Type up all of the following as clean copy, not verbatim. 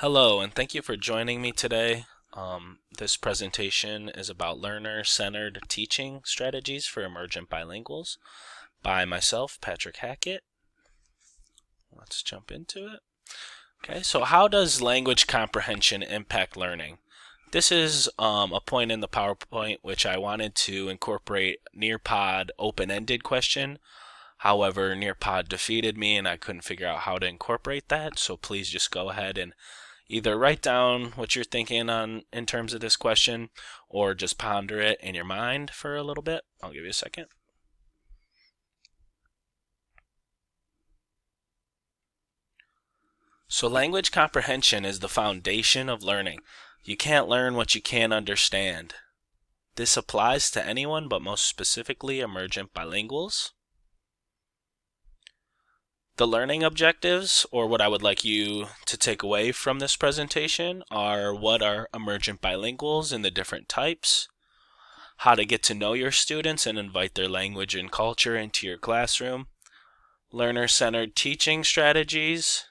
Hello, and thank you for joining me today. This presentation is about learner-centered teaching strategies for emergent bilinguals by myself, Patrick Hackett. Let's jump into it. Okay, so how does language comprehension impact learning? This is a point in the PowerPoint which I wanted to incorporate Nearpod open-ended question. However, Nearpod defeated me and I couldn't figure out how to incorporate that, so please just go ahead and either write down what you're thinking on in terms of this question or just ponder it in your mind for a little bit. I'll give you a second. So language comprehension is the foundation of learning. You can't learn what you can't understand. This applies to anyone, but most specifically emergent bilinguals. The learning objectives, or what I would like you to take away from this presentation, are what are emergent bilinguals and the different types, how to get to know your students and invite their language and culture into your classroom, learner-centered teaching strategies,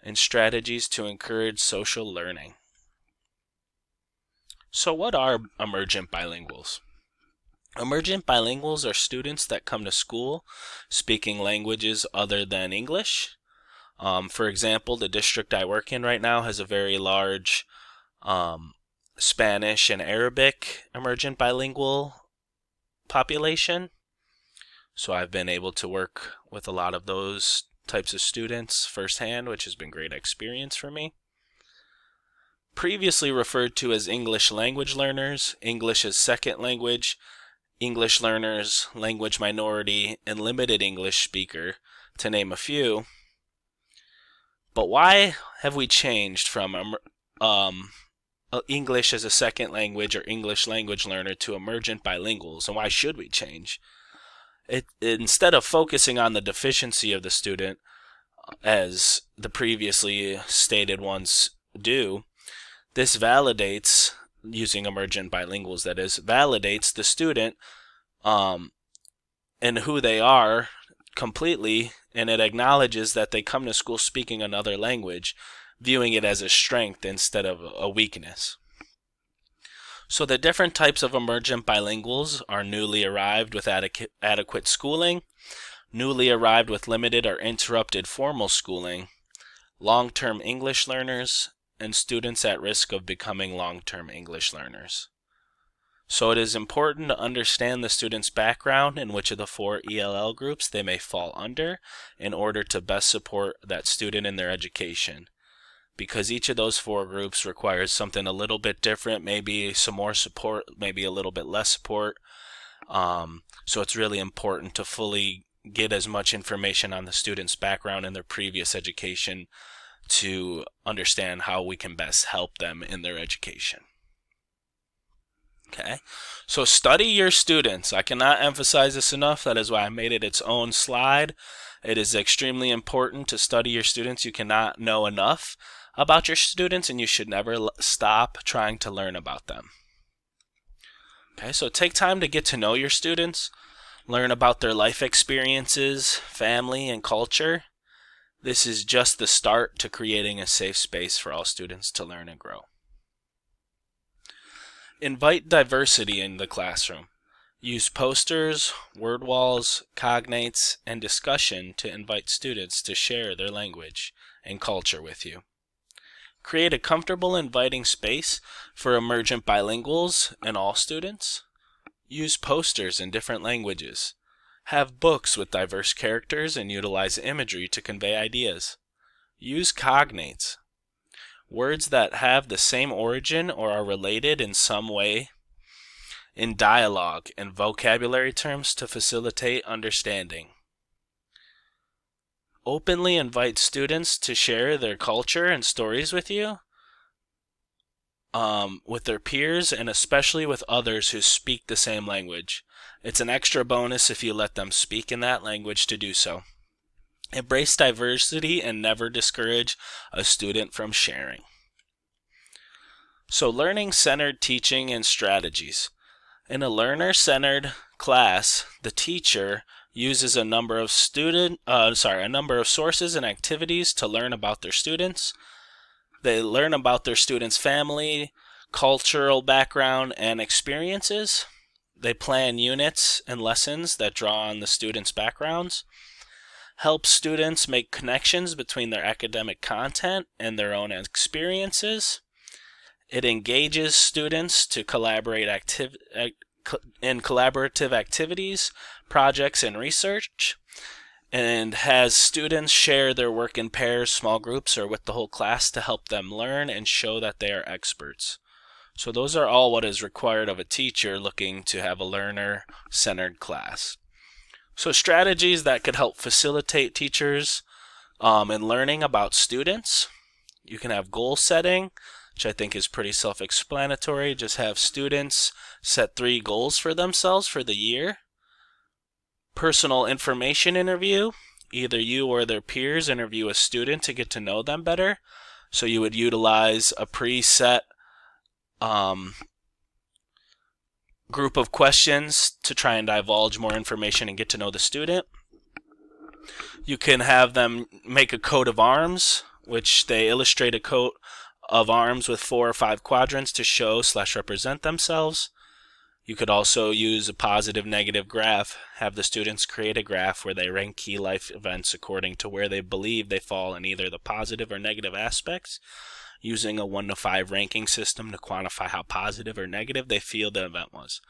and strategies to encourage social learning. So what are emergent bilinguals? Emergent bilinguals are students that come to school speaking languages other than English. For example, the district I work in right now has a very large Spanish and Arabic emergent bilingual population. So I've been able to work with a lot of those types of students firsthand, which has been great experience for me. Previously referred to as English language learners, English as second language, English learners, language minority, and limited English speaker, to name a few. But why have we changed from English as a second language or English language learner to emergent bilinguals, and why should we change? Instead of focusing on the deficiency of the student, as the previously stated ones do, this validates, using emergent bilinguals that is, validates the student and who they are completely, and it acknowledges that they come to school speaking another language, viewing it as a strength instead of a weakness. So the different types of emergent bilinguals are newly arrived with adequate schooling, newly arrived with limited or interrupted formal schooling, long-term English learners, and students at risk of becoming long-term English learners. So it is important to understand the student's background and which of the 4 ELL groups they may fall under in order to best support that student in their education. Because each of those 4 groups requires something a little bit different, maybe some more support, maybe a little bit less support. So it's really important to fully get as much information on the student's background and their previous education to understand how we can best help them in their education. Okay, so study your students. I cannot emphasize this enough. That is why I made it its own slide. It is extremely important to study your students. You cannot know enough about your students, and you should never stop trying to learn about them. Okay, so take time to get to know your students, learn about their life experiences, family, and culture. This is just the start to creating a safe space for all students to learn and grow. Invite diversity in the classroom. Use posters, word walls, cognates, and discussion to invite students to share their language and culture with you. Create a comfortable, inviting space for emergent bilinguals and all students. Use posters in different languages. Have books with diverse characters and utilize imagery to convey ideas. Use cognates, words that have the same origin or are related in some way in dialogue and vocabulary terms to facilitate understanding. Openly invite students to share their culture and stories with you, with their peers, and especially with others who speak the same language. It's an extra bonus if you let them speak in that language to do so. Embrace diversity and never discourage a student from sharing. So learning-centered teaching and strategies. In a learner-centered class, the teacher uses a number of sources and activities to learn about their students. They learn about their students' family, cultural background, and experiences. They plan units and lessons that draw on the students' backgrounds. Help students make connections between their academic content and their own experiences. It engages students to collaborate in collaborative activities, projects, and research, and has students share their work in pairs, small groups, or with the whole class to help them learn and show that they are experts. So those are all what is required of a teacher looking to have a learner-centered class. So strategies that could help facilitate teachers in learning about students. You can have goal setting, which I think is pretty self-explanatory. Just have students set 3 goals for themselves for the year. Personal information interview. Either you or their peers interview a student to get to know them better. So you would utilize a preset group of questions to try and divulge more information and get to know the student. You can have them make a coat of arms, which they illustrate a coat of arms with 4 or 5 quadrants to show/represent themselves. You could also use a positive negative graph, have the students create a graph where they rank key life events according to where they believe they fall in either the positive or negative aspects, using a 1 to 5 ranking system to quantify how positive or negative they feel the event was.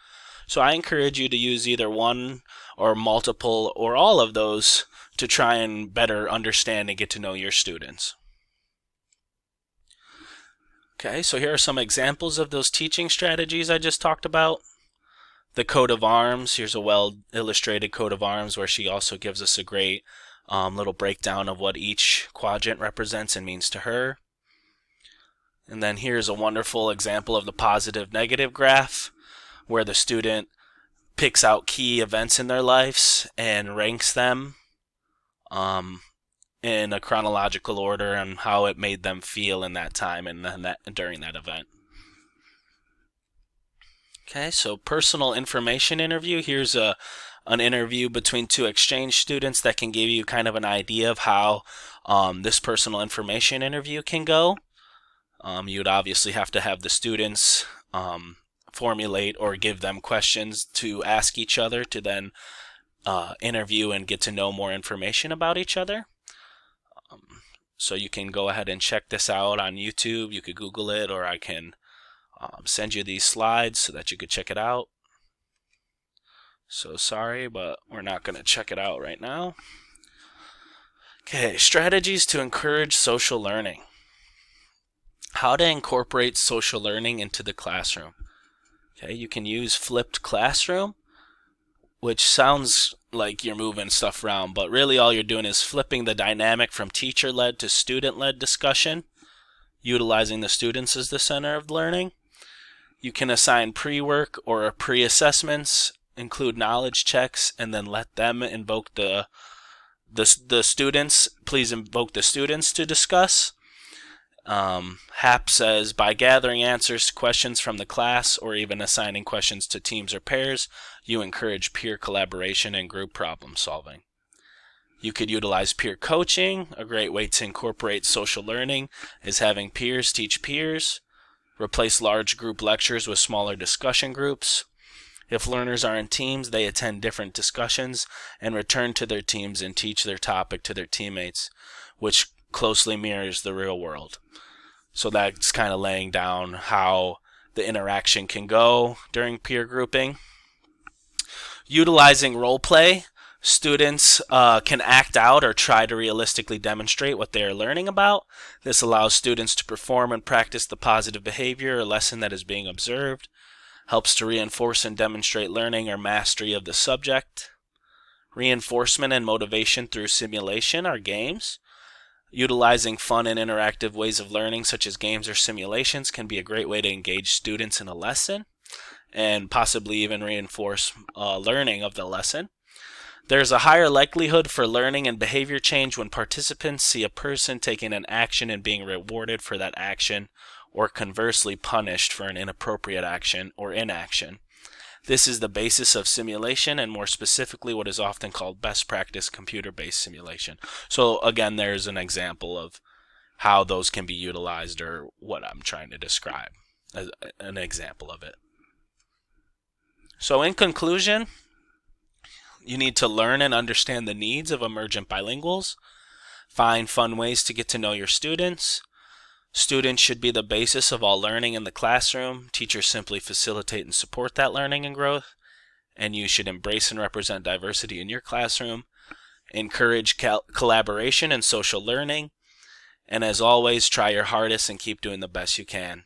So I encourage you to use either one or multiple or all of those to try and better understand and get to know your students. Okay, so here are some examples of those teaching strategies I just talked about. The coat of arms, here's a well illustrated coat of arms where she also gives us a great little breakdown of what each quadrant represents and means to her. And then here's a wonderful example of the positive negative graph where the student picks out key events in their lives and ranks them in a chronological order on how it made them feel in that time and during that event. Okay, so personal information interview. Here's an interview between 2 exchange students that can give you kind of an idea of how this personal information interview can go. You'd obviously have to have the students formulate or give them questions to ask each other to then interview and get to know more information about each other. So you can go ahead and check this out on YouTube. You could Google it, or I can send you these slides so that you could check it out. So sorry, but we're not going to check it out right now. Okay, strategies to encourage social learning. How to incorporate social learning into the classroom. Okay, you can use flipped classroom, which sounds like you're moving stuff around, but really all you're doing is flipping the dynamic from teacher-led to student-led discussion, utilizing the students as the center of learning. You can assign pre-work or pre-assessments, include knowledge checks, and then let them invoke the students. Please invoke the students to discuss. HAP says, by gathering answers to questions from the class or even assigning questions to teams or pairs, you encourage peer collaboration and group problem solving. You could utilize peer coaching. A great way to incorporate social learning is having peers teach peers. Replace large group lectures with smaller discussion groups. If learners are in teams, they attend different discussions and return to their teams and teach their topic to their teammates, which closely mirrors the real world. So that's kind of laying down how the interaction can go during peer grouping. Utilizing role play, students can act out or try to realistically demonstrate what they are learning about. This allows students to perform and practice the positive behavior or lesson that is being observed. Helps to reinforce and demonstrate learning or mastery of the subject. Reinforcement and motivation through simulation or games. Utilizing fun and interactive ways of learning, such as games or simulations, can be a great way to engage students in a lesson and possibly even reinforce learning of the lesson. There's a higher likelihood for learning and behavior change when participants see a person taking an action and being rewarded for that action, or conversely punished for an inappropriate action or inaction. This is the basis of simulation, and more specifically what is often called best practice computer-based simulation. So again, there's an example of how those can be utilized or what I'm trying to describe as an example of it. So in conclusion, you need to learn and understand the needs of emergent bilinguals. Find fun ways to get to know your students. Students should be the basis of all learning in the classroom. Teachers simply facilitate and support that learning and growth. And you should embrace and represent diversity in your classroom. Encourage collaboration and social learning. And as always, try your hardest and keep doing the best you can.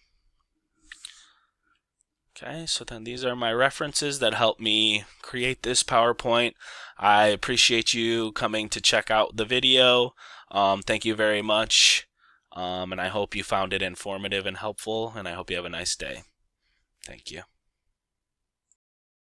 Okay, so then these are my references that helped me create this PowerPoint. I appreciate you coming to check out the video. Thank you very much. And I hope you found it informative and helpful, and I hope you have a nice day. Thank you.